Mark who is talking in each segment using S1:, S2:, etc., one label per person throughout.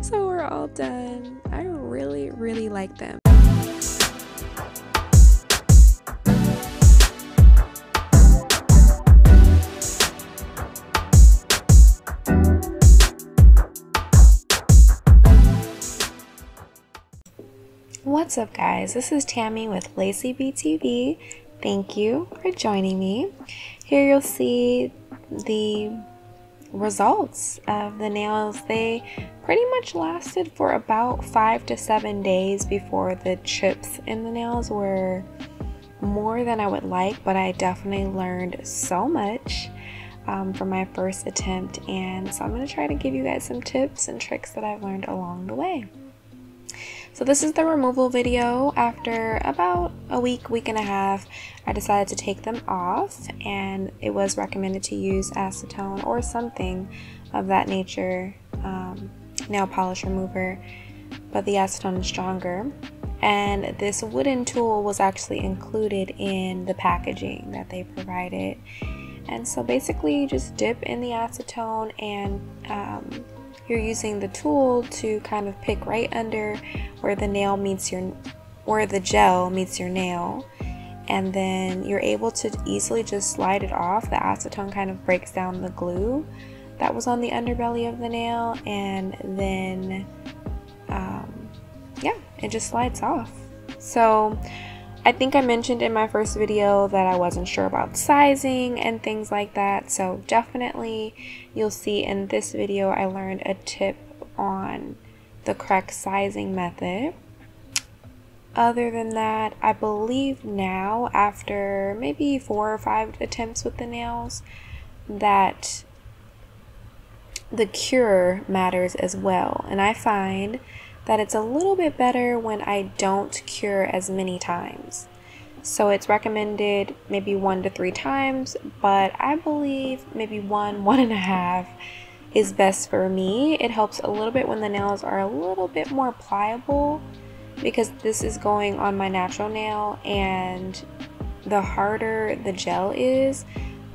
S1: So we're all done. I really like them. What's up, guys? This is Tammy with LaceyBTV. Thank you for joining me. Here you'll see the results of the nails. They pretty much lasted for about 5 to 7 days before the chips in the nails were more than I would like, but I definitely learned so much from my first attempt, and so I'm going to try to give you guys some tips and tricks that I've learned along the way. So this is the removal video. After about a week and a half, I decided to take them off, and it was recommended to use acetone or something of that nature, nail polish remover, but the acetone is stronger. And this wooden tool was actually included in the packaging that they provided. And so basically you just dip in the acetone, and you're using the tool to kind of pick right under where the nail meets where the gel meets your nail, and then you're able to easily just slide it off. The acetone kind of breaks down the glue that was on the underbelly of the nail, and then yeah, it just slides off. So I think I mentioned in my first video that I wasn't sure about sizing and things like that, so definitely you'll see in this video I learned a tip on the correct sizing method. Other than that, I believe now, after maybe 4 or 5 attempts with the nails, that the cure matters as well, and I find that it's a little bit better when I don't cure as many times. So it's recommended maybe 1 to 3 times, but I believe maybe 1.5 is best for me. It helps a little bit when the nails are a little bit more pliable, because this is going on my natural nail, and the harder the gel is,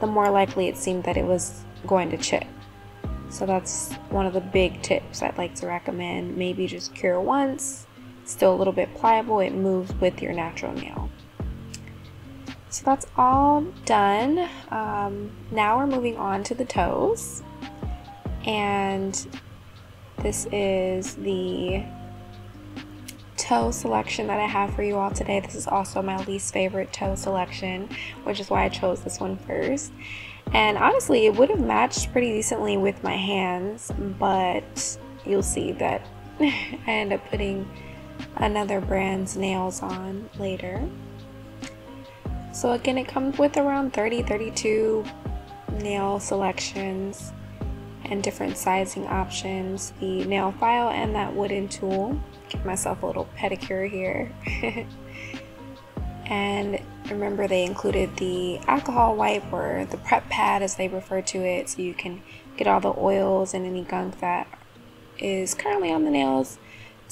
S1: the more likely it seemed that it was going to chip. So that's one of the big tips I'd like to recommend. Maybe just cure once, still a little bit pliable, it moves with your natural nail. So that's all done. Now we're moving on to the toes, and this is the toe selection that I have for you all today. This is also my least favorite toe selection, which is why I chose this one first. And honestly, it would have matched pretty decently with my hands, but you'll see that I end up putting another brand's nails on later. So again, it comes with around 32 nail selections and different sizing options, the nail file and that wooden tool. Give myself a little pedicure here. And remember, they included the alcohol wipe, or the prep pad as they refer to it, so you can get all the oils and any gunk that is currently on the nails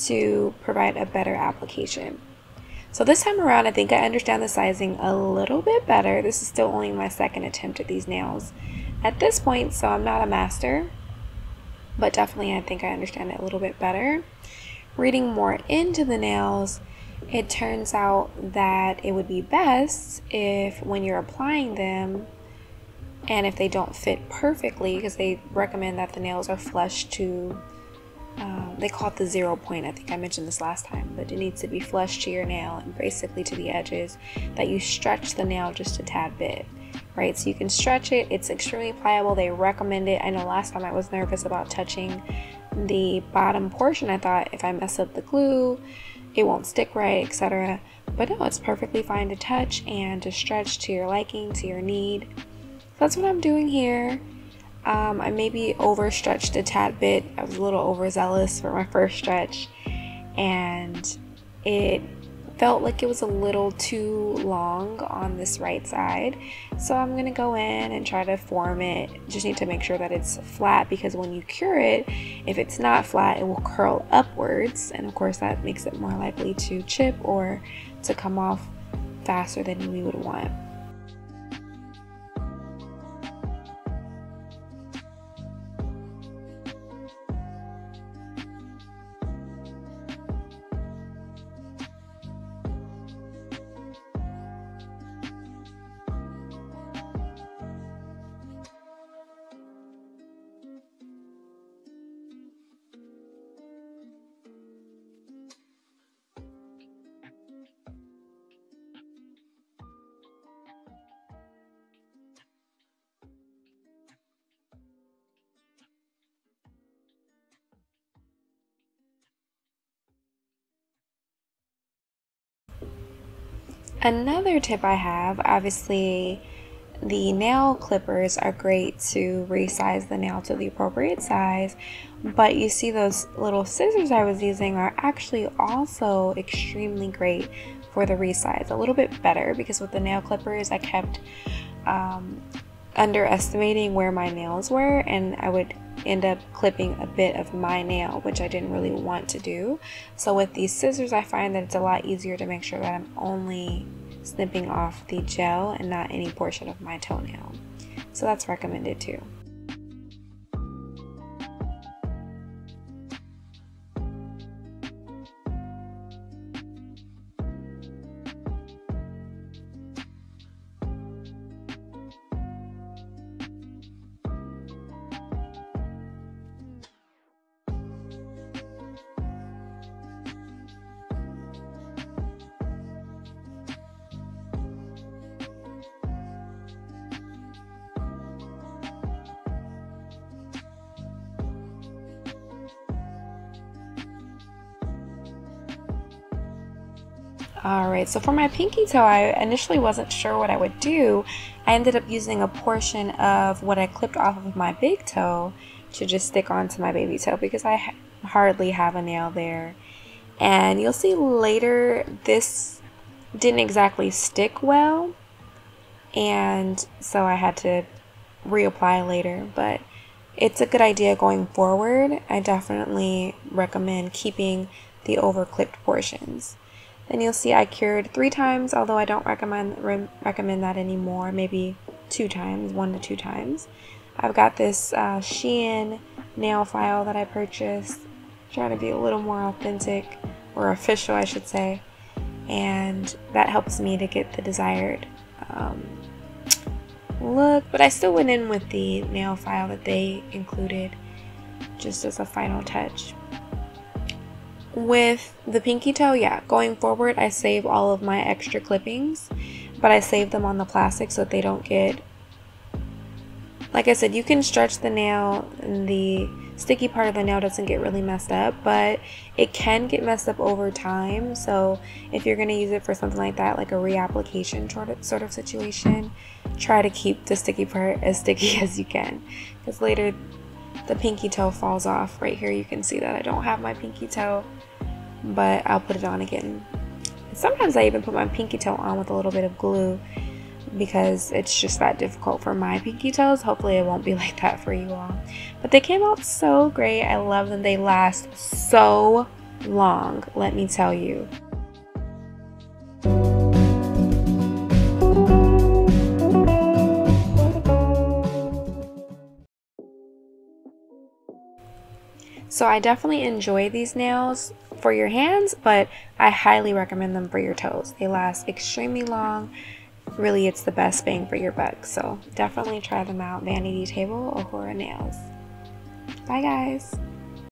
S1: to provide a better application. So this time around, I think I understand the sizing a little bit better. This is still only my second attempt at these nails at this point, so I'm not a master, but definitely I think I understand it a little bit better. Reading more into the nails, it turns out that it would be best if, when you're applying them, and if they don't fit perfectly, because they recommend that the nails are flush to, they call it the 0 point, I think I mentioned this last time, but it needs to be flush to your nail and basically to the edges, that you stretch the nail just a tad bit, right? So you can stretch it, it's extremely pliable, they recommend it. I know last time I was nervous about touching the bottom portion. I thought if I mess up the glue, it won't stick right, etc. But no, it's perfectly fine to touch and to stretch to your liking, to your need. So that's what I'm doing here. I maybe overstretched a tad bit. I was a little overzealous for my first stretch, and it felt like it was a little too long on this right side. So I'm gonna go in and try to form it. Just need to make sure that it's flat, because when you cure it, if it's not flat, it will curl upwards, and of course that makes it more likely to chip or to come off faster than we would want. Another tip I have, obviously the nail clippers are great to resize the nail to the appropriate size, but you see those little scissors I was using are actually also extremely great for the resize. A little bit better, because with the nail clippers I kept underestimating where my nails were, and I would end up clipping a bit of my nail, which I didn't really want to do. So with these scissors I find that it's a lot easier to make sure that I'm only snipping off the gel and not any portion of my toenail. So that's recommended too. Alright, so for my pinky toe, I initially wasn't sure what I would do. I ended up using a portion of what I clipped off of my big toe to just stick onto my baby toe, because I hardly have a nail there. And you'll see later, this didn't exactly stick well, and so I had to reapply later, but it's a good idea going forward. I definitely recommend keeping the over clipped portions. Then you'll see I cured 3 times, although I don't recommend that anymore. Maybe 2 times, 1 to 2 times. I've got this Shein nail file that I purchased, trying to be a little more authentic, or official I should say, and that helps me to get the desired look. But I still went in with the nail file that they included just as a final touch. With the pinky toe, yeah, going forward I save all of my extra clippings, but I save them on the plastic so that they don't get, like I said, you can stretch the nail and the sticky part of the nail doesn't get really messed up, but it can get messed up over time. So if you're going to use it for something like that, like a reapplication sort of situation, try to keep the sticky part as sticky as you can, because later the pinky toe falls off. Right here you can see that I don't have my pinky toe, but I'll put it on again. Sometimes I even put my pinky toe on with a little bit of glue, because it's just that difficult for my pinky toes. Hopefully it won't be like that for you all. But they came out so great. I love them. They last so long, let me tell you. So I definitely enjoy these nails for your hands, but I highly recommend them for your toes. They last extremely long. Really, it's the best bang for your buck. So definitely try them out, Vanity Table or Nails. Bye guys.